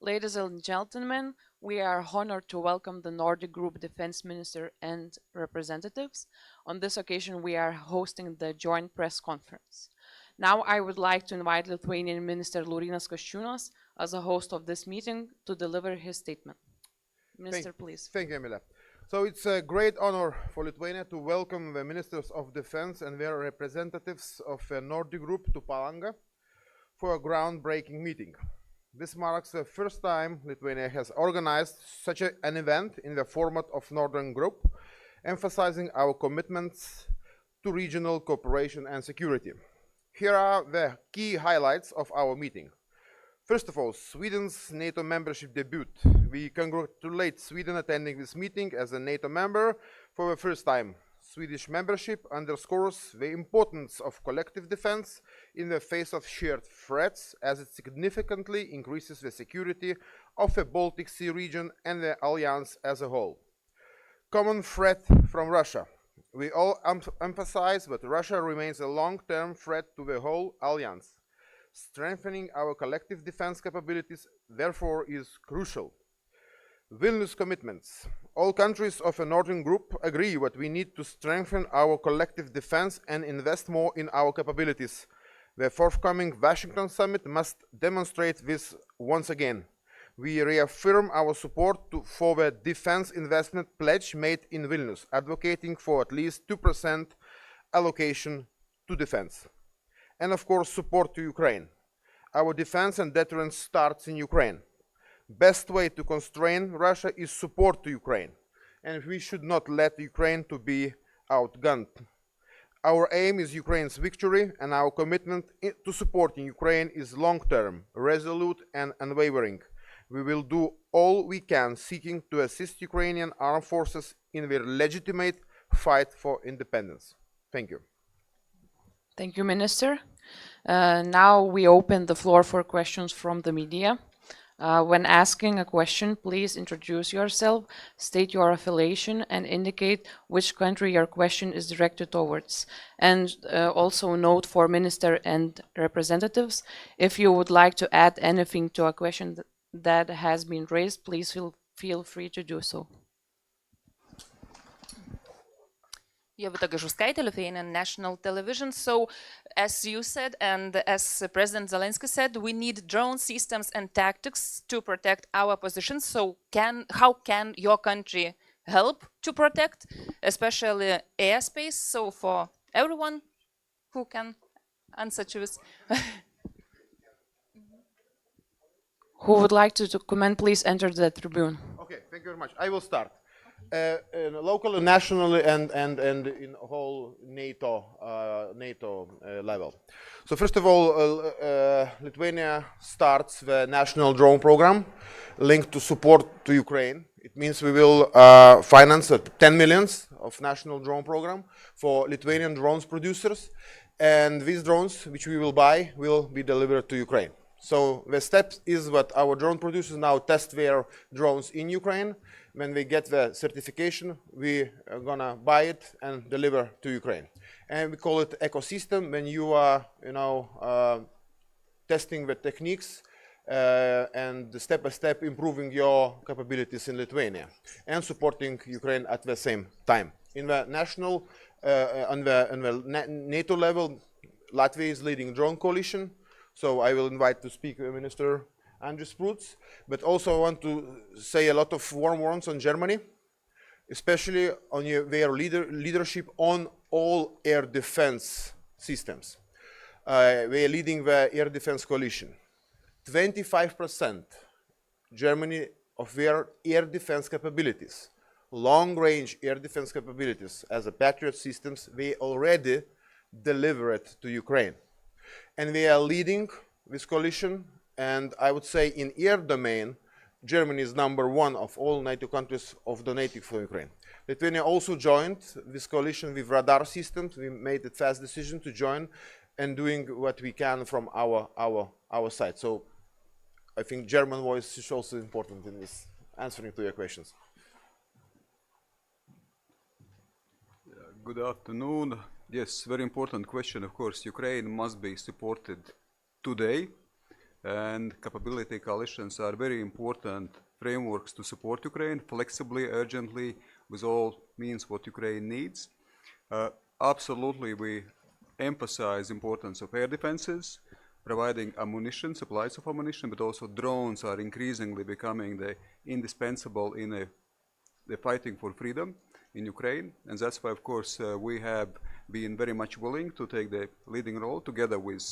Ladies and gentlemen, we are honored to welcome the Nordic Group Defense Minister and representatives. On this occasion, we are hosting the joint press conference. Now I would like to invite Lithuanian Minister Laurynas Kasčiūnas as a host of this meeting to deliver his statement. Minister, please. Thank you, Emilia. So it's a great honor for Lithuania to welcome the Ministers of Defense and their representatives of a Nordic Group to Palangos for a groundbreaking meeting. This marks the first time Lithuania has organized such an event in the format of Northern Group, emphasizing our commitments to regional cooperation and security. Here are the key highlights of our meeting. First of all, Sweden's NATO membership debut. We congratulate Sweden attending this meeting as a NATO member for the first time. Swedish membership underscores the importance of collective defense in the face of shared threats, as it significantly increases the security of the Baltic Sea region and the alliance as a whole. Common threat from Russia. We all emphasize that Russia remains a long-term threat to the whole alliance. Strengthening our collective defense capabilities, therefore, is crucial. Vilnius commitments. All countries of a Northern Group agree that we need to strengthen our collective defense and invest more in our capabilities. The forthcoming Washington summit must demonstrate this once again. We reaffirm our support for the defense investment pledge made in Vilnius, advocating for at least 2% allocation to defense. And of course, support to Ukraine. Our defense and deterrence starts in Ukraine. Best way to constrain Russia is support to Ukraine, and we should not let Ukraine to be outgunned. Our aim is Ukraine's victory, and our commitment to supporting Ukraine is long-term, resolute and unwavering. We will do all we can seeking to assist Ukrainian armed forces in their legitimate fight for independence. Thank you. Thank you, Minister. Now we open the floor for questions from the media. When asking a question, please introduce yourself, state your affiliation, and indicate which country your question is directed towards. And also note for Minister and representatives, if you would like to add anything to a question that has been raised, please feel free to do so. Lithuanian National Television. So, as you said, and as President Zelensky said, we need drone systems and tactics to protect our positions. So, how can your country help to protect, especially airspace? So, for everyone who can answer to this. Who would like to comment, please enter the tribune. Okay, thank you very much. I will start. Locally, nationally, and in whole NATO level. So first of all, Lithuania starts the national drone program linked to support to Ukraine. It means we will finance 10 millions of national drone program for Lithuanian drones producers, and these drones, which we will buy, will be delivered to Ukraine. So the step is that our drone producers now test their drones in Ukraine. When we get the certification, we are gonna buy it and deliver to Ukraine. And we call it ecosystem when you are, testing the techniques and step by step improving your capabilities in Lithuania and supporting Ukraine at the same time. In the national, on the NATO level, Latvia is leading drone coalition. So I will invite to speak Minister Andris Spruts, but also I want to say a lot of warm words on Germany, especially on their leadership on all air defense systems. They are leading the air defense coalition. 25% Germany of their air defense capabilities, long-range air defense capabilities as a Patriot systems, they already delivered to Ukraine. And they are leading this coalition. And I would say in air domain, Germany is #1 of all NATO countries of donating for Ukraine. Lithuania also joined this coalition with radar systems. We made a fast decision to join and doing what we can from our side. So I think German voice is also important in this answering to your questions. Good afternoon. Yes, very important question. Of course, Ukraine must be supported today. and capability coalitions are very important frameworks to support Ukraine flexibly, urgently, with all means what Ukraine needs. Absolutely, we emphasize importance of air defenses, providing ammunition, supplies of ammunition, but also drones are increasingly becoming the indispensable in the fighting for freedom in Ukraine. And that's why, of course, we have been very much willing to take the leading role together with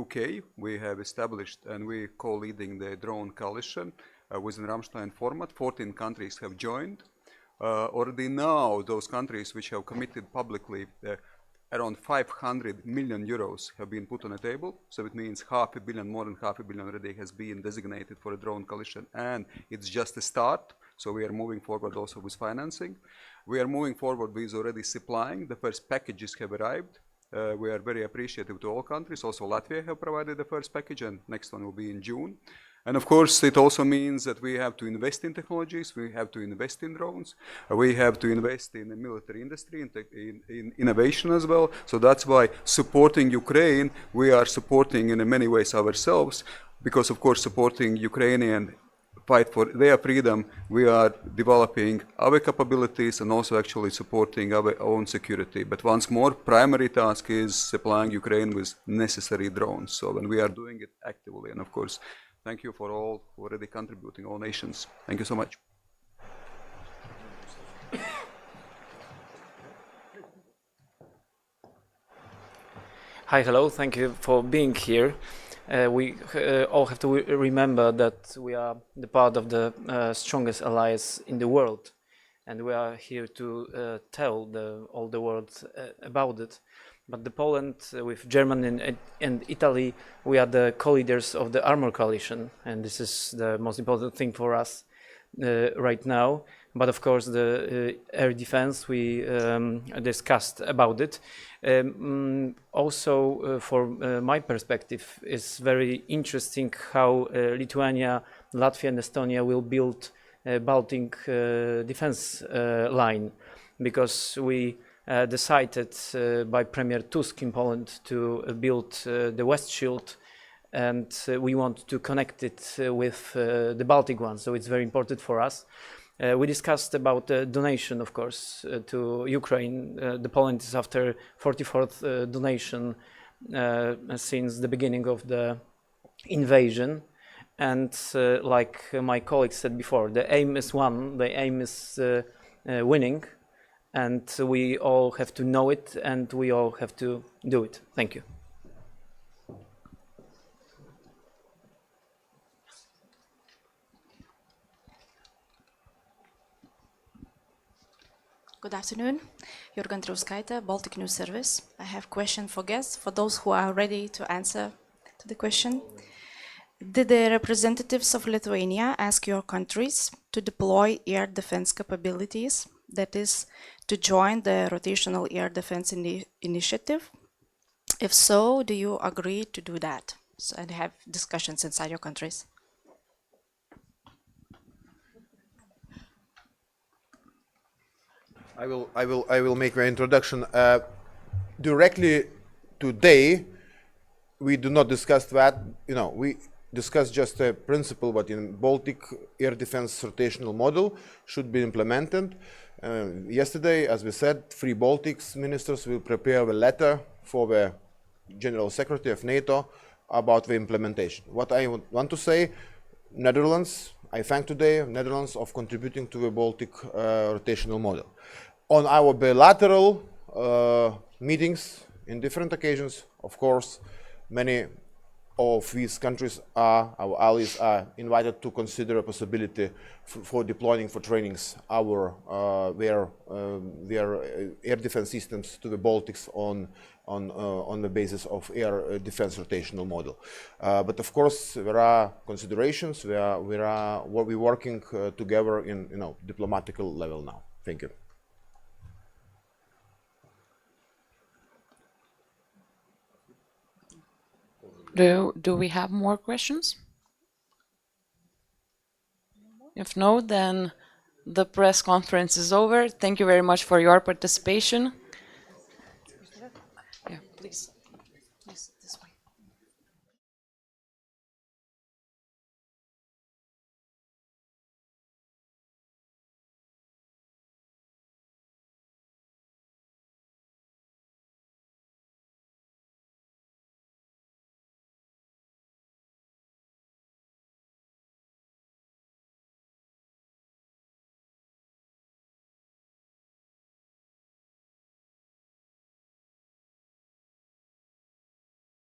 UK. We have established and we co-leading the drone coalition within Ramstein format. 14 countries have joined. Already now, those countries which have committed publicly around 500 million euros have been put on the table. So it means $500 million, more than $500 million already has been designated for a drone coalition, and it's just a start. So we are moving forward also with financing. We are moving forward with already supplying. The first packages have arrived. We are very appreciative to all countries. Also Latvia have provided the first package, and next one will be in June. And of course, it also means that we have to invest in technologies, we have to invest in drones, we have to invest in the military industry, in innovation as well. So that's why supporting Ukraine, we are supporting in many ways ourselves, because of course supporting Ukrainian fight for their freedom, we are developing our capabilities and also actually supporting our own security. But once more, primary task is supplying Ukraine with necessary drones. So when we are doing it actively, and of course, thank you for all already contributing, all nations. Thank you so much. Hi, hello. Thank you for being here. We all have to remember that we are the part of the strongest allies in the world, and we are here to tell all the world about it. But the Poland, with Germany and Italy, we are the co-leaders of the armor coalition, and this is the most important thing for us right now. But of course, the air defense, we discussed about it. Also, for my perspective, it's very interesting how Lithuania, Latvia and Estonia will build a Baltic defense line, because we decided by Premier Tusk in Poland to build the West Shield, and we want to connect it with the Baltic one, so it's very important for us. We discussed about donation, of course, to Ukraine. The Poland is after 44th donation since the beginning of the invasion. And like my colleague said before, the aim is one, the aim is winning. And we all have to know it, and we all have to do it. Thank you. Good afternoon, Jurga Andriauskaitė, Baltic News Service. I have a question for guests, for those who are ready to answer to the question. Did the representatives of Lithuania ask your countries to deploy air defense capabilities, that is, to join the rotational air defense initiative? If so, do you agree to do that and have discussions inside your countries? I will make my introduction. Directly today, we do not discuss that. We discuss just a principle, but in Baltic air defense rotational model should be implemented. Yesterday, as we said, 3 Baltics ministers will prepare a letter for the General Secretary of NATO about the implementation. What I want to say, Netherlands, I thank today Netherlands of contributing to the Baltic rotational model. On our bilateral meetings in different occasions, of course, many of these countries our allies are invited to consider a possibility for deploying for trainings their air defense systems to the Baltics on the basis of air defense rotational model. But of course, there are considerations. We're working together in diplomatical level now. Thank you. Do we have more questions? If no, then the press conference is over. Thank you very much for your participation.